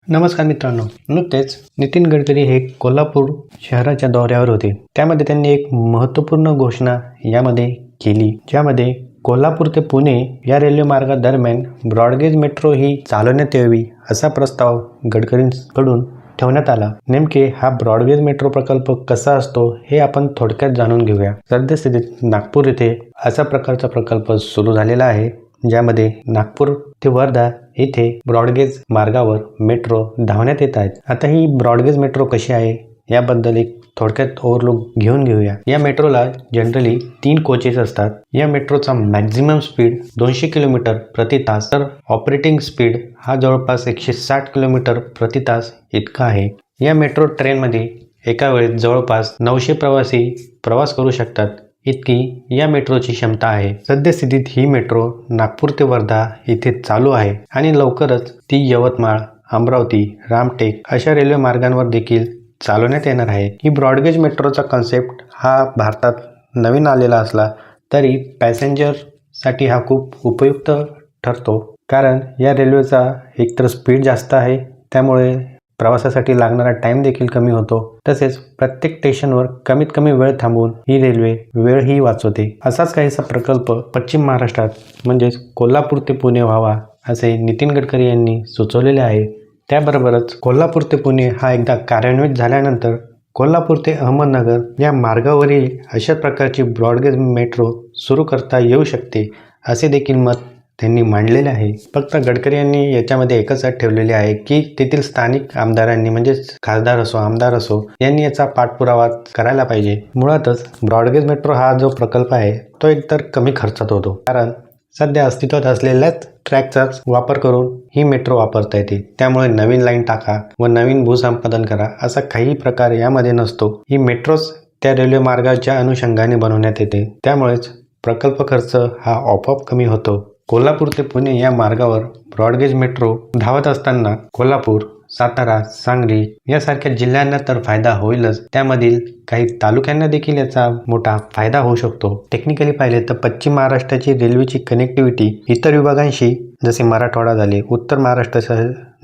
नमस्कार मित्रांनो, नुकतेच नितीन गडकरी हे कोल्हापूर शहराच्या दौऱ्यावर होते. त्यामध्ये त्यांनी एक महत्त्वपूर्ण घोषणा यामध्ये केली, ज्यामध्ये कोल्हापूर ते पुणे या रेल्वे मार्गादरम्यान ब्रॉडगेज मेट्रो ही चालवण्यात यावी असा प्रस्ताव गडकरींकडून ठेवण्यात आला. नेमके हा ब्रॉडगेज मेट्रो प्रकल्प कसा असतो हे आपण थोडक्यात जाणून घेऊया. सद्यस्थितीत नागपूर येथे अशा प्रकारचा प्रकल्प सुरू झालेला आहे, ज्यामध्ये नागपूर ते वर्धा येथे ब्रॉडगेज मार्गावर मेट्रो धावण्यात येत आहेत. आता ही ब्रॉडगेज मेट्रो कशी आहे याबद्दल एक थोडक्यात ओव्हरलुक घेऊया. या मेट्रोला जनरली 3 कोचेस असतात. या मेट्रोचा मॅक्झिमम स्पीड 200 किलोमीटर प्रति तास, तर ऑपरेटिंग स्पीड हा जवळपास 160 किलोमीटर प्रति तास इतका आहे. या मेट्रो ट्रेनमध्ये एका वेळेत जवळपास 900 प्रवासी प्रवास करू शकतात, इतकी या मेट्रोची क्षमता आहे. सद्यस्थितीत ही मेट्रो नागपूर ते वर्धा इथे चालू आहे आणि लवकरच ती यवतमाळ, अमरावती, रामटेक अशा रेल्वे मार्गांवर देखील चालवण्यात येणार आहे. ही ब्रॉडगेज मेट्रोचा कन्सेप्ट हा भारतात नवीन आलेला असला तरी पॅसेंजरसाठी हा खूप उपयुक्त ठरतो, कारण या रेल्वेचा एकतर स्पीड जास्त आहे, त्यामुळे प्रवासासाठी लागणारा टाईम देखील कमी होतो. तसेच प्रत्येक स्टेशनवर कमीत कमी वेळ थांबून ही रेल्वे वेळही वाचवते. असाच काहीसा प्रकल्प पश्चिम महाराष्ट्रात म्हणजेच कोल्हापूर ते पुणे व्हावा असे नितीन गडकरी यांनी सुचवलेले आहे. त्याबरोबरच कोल्हापूर ते पुणे हा एकदा कार्यान्वित झाल्यानंतर कोल्हापूर ते अहमदनगर या मार्गावरील अशा प्रकारची ब्रॉडगेज मेट्रो सुरू करता येऊ शकते, असे देखील मत त्यांनी मांडलेले आहे. फक्त गडकरी यांनी याच्यामध्ये एकच अट ठेवलेली आहे की तेथील स्थानिक आमदारांनी, म्हणजेच खासदार असो आमदार असो, यांनी याचा पाठपुरावा करायला पाहिजे. मुळातच ब्रॉडगेज मेट्रो हा जो प्रकल्प आहे तो एकतर कमी खर्चात होतो, कारण सध्या अस्तित्वात असलेल्याच ट्रॅकचाच वापर करून ही मेट्रो वापरता येते. त्यामुळे नवीन लाईन टाका व नवीन भूसंपादन करा असा काही प्रकार यामध्ये नसतो. ही मेट्रोच त्या रेल्वे मार्गाच्या अनुषंगाने बनवण्यात येते, त्यामुळेच प्रकल्प खर्च हा आपोआप कमी होतो. कोल्हापूर ते पुणे या मार्गावर ब्रॉडगेज मेट्रो धावत असताना कोल्हापूर, सातारा, सांगली यासारख्या जिल्ह्यांना तर फायदा होईलच, त्यामधील काही तालुक्यांना देखील याचा मोठा फायदा होऊ शकतो. टेक्निकली पाहिले तर पश्चिम महाराष्ट्राची रेल्वेची कनेक्टिव्हिटी इतर विभागांशी, जसे मराठवाडा झाले, उत्तर महाराष्ट्र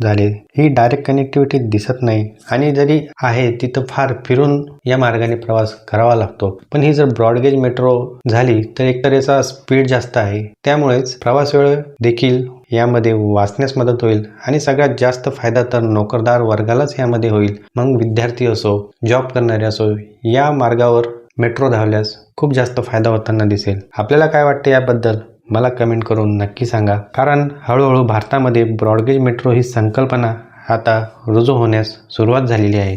झाले, ही डायरेक्ट कनेक्टिव्हिटी दिसत नाही आणि जरी आहे तिथं फार फिरून या मार्गाने प्रवास करावा लागतो. पण ही जर ब्रॉडगेज मेट्रो झाली तर एकतर याचा स्पीड जास्त आहे, त्यामुळेच प्रवास वेळ देखील यामध्ये वाचण्यास मदत होईल आणि सगळ्यात जास्त फायदा तर नोकरदार वर्गालाच यामध्ये होईल. मग विद्यार्थी असो, जॉब करणारे असो, या मार्गावर मेट्रो धावल्यास खूप जास्त फायदा होताना दिसेल. आपल्याला काय वाटते याबद्दल मला कमेंट करून नक्की सांगा, कारण हळूहळू भारतामध्ये ब्रॉडगेज मेट्रो ही संकल्पना आता रुजू होण्यास सुरुवात झालेली आहे.